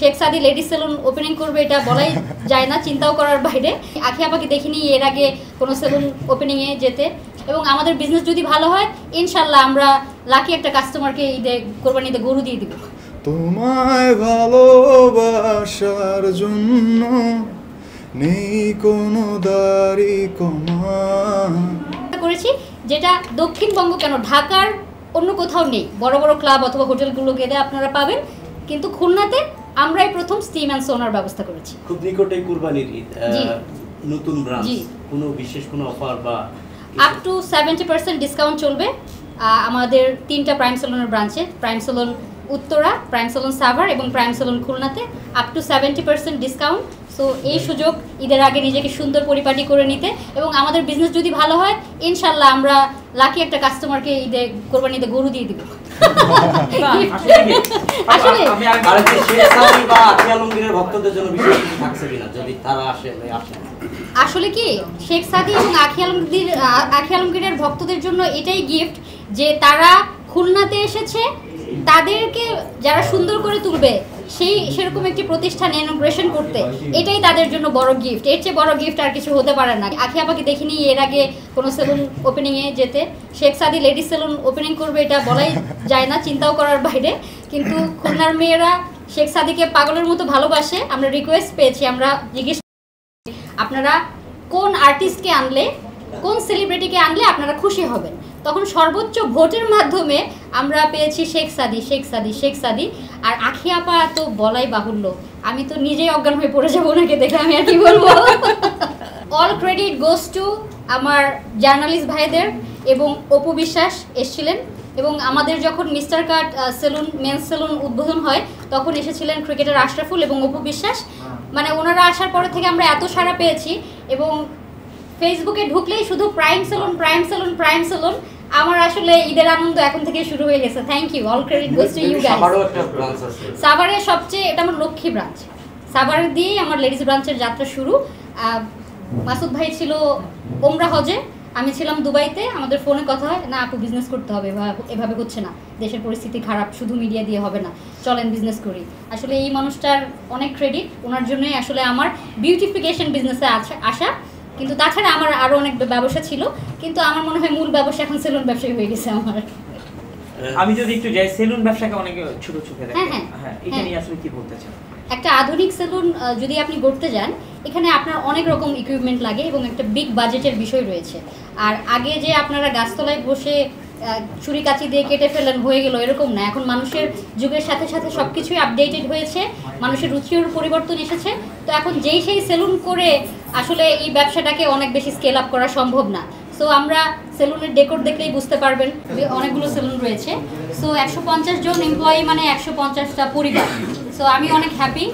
শেখ সাদি ladies salon opening করবে এটা বলাই যায় না, চিন্তাও করার বাইরে। আখি আপাকে দেখিনি এর আগে কোনো সেলুন ওপেনিংয়ে যেতে, এবং আমাদের বিজনেস যদি ভালো হয় ইনশাল্লাহ আমরা লাকি একটা কাস্টমারকে কোরবানিতে গরু দিয়ে দিব। তোমায় ভালোবাসার জন্য নেই কোনো দাড়ি কমা করেছি, যেটা দক্ষিণবঙ্গ কেন ঢাকার অন্য কোথাও নেই। বড় বড় ক্লাব অথবা হোটেলগুলো গেলে আপনারা পাবেন, কিন্তু খুলনাতে আমরাই প্রথম স্টিম অ্যান্ড সোনার ব্যবস্থা করেছি। খুব নিকটেই কুরবানির ঈদ, নতুন ব্রাঞ্চ, কোনো বিশেষ কোনো অফার বা আপ টু 70% ডিসকাউন্ট চলবে আমাদের 3টা প্রাইম সেলুনের ব্রাঞ্চে, prime salon Uttara, prime salon Savar এবং প্রাইম সেলুন খুলনাতে আপ টু 70% ডিসকাউন্ট। সো এই সুযোগ ঈদের আগে নিজেকে সুন্দর পরিপাটি করে নিতে, এবং আমাদের বিজনেস যদি ভালো হয় ইনশাল্লাহ আমরা লাকি একটা কাস্টমারকে কোরবানিতে গরু দিয়ে দিব। আসলে কি শেখ সাদি এবং আখি আলমগীরের ভক্তদের জন্য এটাই গিফট যে তারা খুলনাতে এসেছে, তাদেরকে যারা সুন্দর করে তুলবে সেরকম একটি প্রতিষ্ঠান ইনগ্রেশন করতে, এটাই তাদের জন্য বড় গিফট। এর চেয়ে বড় গিফট আর কিছু হতে পারে না। আখি আপাকে দেখিনি এর আগে কোনো সেলুন ওপেনিংয়ে যেতে, শেখ সাদি লেডিস সেলুন ওপেনিং করবে এটা বলাই যায় না, চিন্তাও করার বাইরে। কিন্তু খুলনার মেয়েরা শেখ সাদিকে পাগলের মতো ভালোবাসে। আমরা রিকোয়েস্ট পেয়েছি, আমরা জিজ্ঞেস আপনারা কোন আর্টিস্টকে আনলে, কোন সেলিব্রিটিকে আনলে আপনারা খুশি হবেন, তখন সর্বোচ্চ ভোটের মাধ্যমে আমরা পেয়েছি শেখ সাদি। আর আখি আপা তো বলাই বাহুল্য, আমি তো নিজেই অজ্ঞান হয়ে পড়ে যাবো ওনাকে দেখে, আমি আর কি বলবো। অল ক্রেডিট গোস টু আমার জার্নালিস্ট ভাইদের, এবং অপু বিশ্বাস এসেছিলেন, এবং আমাদের যখন mister cut salon men's salon উদ্বোধন হয় তখন এসেছিলেন ক্রিকেটার আশরাফুল এবং অপু বিশ্বাস। মানে ওনারা আসার পরে থেকে আমরা এত সাড়া পেয়েছি, এবং ফেসবুকে ঢুকলেই শুধু প্রাইম সেলুন। আমার আসলে ঈদের আনন্দ এখন থেকে শুরু হয়ে গেছে। Thank you, all credit goes to you guys. সাভারের সবচেয়ে, এটা আমার লক্ষ্মী ব্রাঞ্চ, সাভারের দিয়েই আমার লেডিস ব্রাঞ্চের যাত্রা শুরু। মাসুদ ভাই ছিল ওমরা হজে, আমি ছিলাম দুবাইতে। আমাদের ফোনে কথা হয়, না আপু বিজনেস করতে হবে, এভাবে হচ্ছে না, দেশের পরিস্থিতি খারাপ, শুধু মিডিয়া দিয়ে হবে না, চলেন বিজনেস করি। আসলে এই মানুষটার অনেক ক্রেডিট, ওনার জন্যই আসলে আমার বিউটিফিকেশন বিজনেসে আসা। কিন্তু তাছাড়া আমার আরও অনেক ব্যবসা ছিল, কিন্তু আমার মনে হয় মূল ব্যবসা এখন সেলুন ব্যবসায়ী হয়ে গেছে আমার। আমি যদি একটু যাই, সেলুন ব্যবসাকে অনেকে ছোট চোখে দেখে, হ্যাঁ এটা নিয়ে আসলে কি বলতে চান? একটা আধুনিক সেলুন যদি আপনি গড়তে যান, এখানে আপনার অনেক রকম ইকুইপমেন্ট লাগে এবং একটা বিগ বাজেটের বিষয় রয়েছে। আর আগে যে আপনারা গাছতলায় বসে ছুরি কাঁচি দিয়ে কেটে ফেলেন হয়ে গেল, এরকম না। এখন মানুষের যুগের সাথে সাথে সব কিছুই আপডেটেড হয়েছে, মানুষের রুচির পরিবর্তন এসেছে। তো এখন সেই সেলুন করে আসলে এই ব্যবসাটাকে অনেক বেশি স্কেল আপ করা সম্ভব না। সো আমরা সেলুনের ডেকোর দেখলেই বুঝতে পারবেন অনেকগুলো সেলুন রয়েছে। সো 150 জন এমপ্লয়ি মানে 150টা পরিবার। সো আমি অনেক হ্যাপি,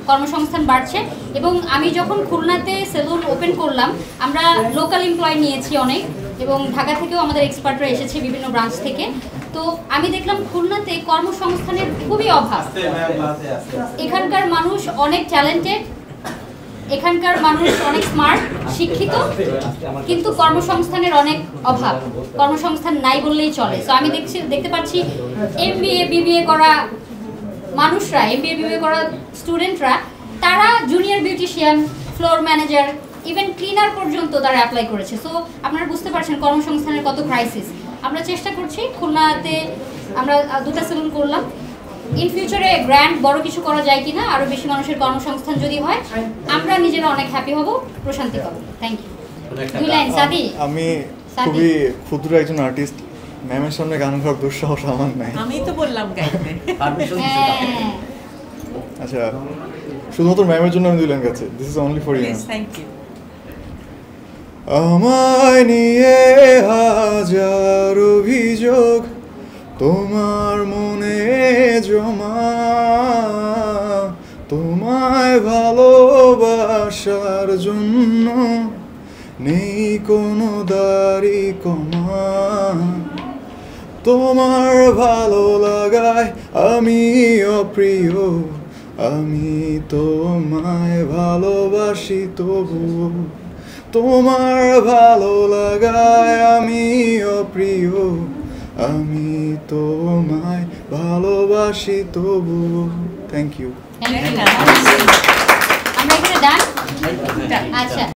কর্মসংস্থান বাড়ছে। এবং আমি যখন খুলনাতে সেলুন ওপেন করলাম, আমরা লোকাল এমপ্লয়ি নিয়েছি অনেক, এবং ঢাকা থেকেও আমাদের এক্সপার্টরা এসেছে বিভিন্ন ব্রাঞ্চ থেকে। তো আমি দেখলাম খুলনাতে কর্মসংস্থানের খুবই অভাব। এখানকার মানুষ অনেক ট্যালেন্টেড, এখানকার মানুষ অনেক স্মার্ট, শিক্ষিত, কিন্তু কর্মসংস্থানের অনেক অভাব, কর্মসংস্থান নাই বললেই চলে। তো আমি দেখতে পাচ্ছি MBA BBA করা মানুষরা, MBA BBA করা স্টুডেন্টরা, তারা junior beautician, floor manager, even cleaner পর্যন্ত তারা অ্যাপ্লাই করেছে। সো আপনারা বুঝতে পারছেন কর্মসংস্থানের কত ক্রাইসিস। আমরা চেষ্টা করছি, খুলনাতে আমরা 2টা সেলুন করলাম, ইন ফিউচারে গ্র্যান্ড বড় কিছু করা যায় কিনা, আরো বেশি মানুষের কর্মসংস্থান যদি হয়, আমরা নিজেরা অনেক হ্যাপি হব, প্রশান্তি পাবো। Thank you. দুই লাইন সাদি। আমি খুবই ক্ষুদ্র একজন আর্টিস্ট, ম্যামের সামনে গান গাওয়ার দুঃসাহস আমার নাই। আমি তো বললাম গাইতে। আচ্ছা, শুধুমাত্র ম্যামের জন্য আমি 2 লাইন গাচ্ছি। This is only for you. Thank you. আমায় নিয়ে হাজার অভিযোগ তোমার মনে জমা, তোমায় ভালোবাসার জন্য নেই কোনো দাড়ি কমা, তোমার ভালো লাগায় আমি অপ্রিয়, আমি তোমায় ভালোবাসি তবু, তোমার ভালো লাগায় আমি অপ্রিয়, আমি তোমায় ভালোবাসি তবু। Thank you. থ্যাংক ইউ আমরা এখানে ডান আচ্ছা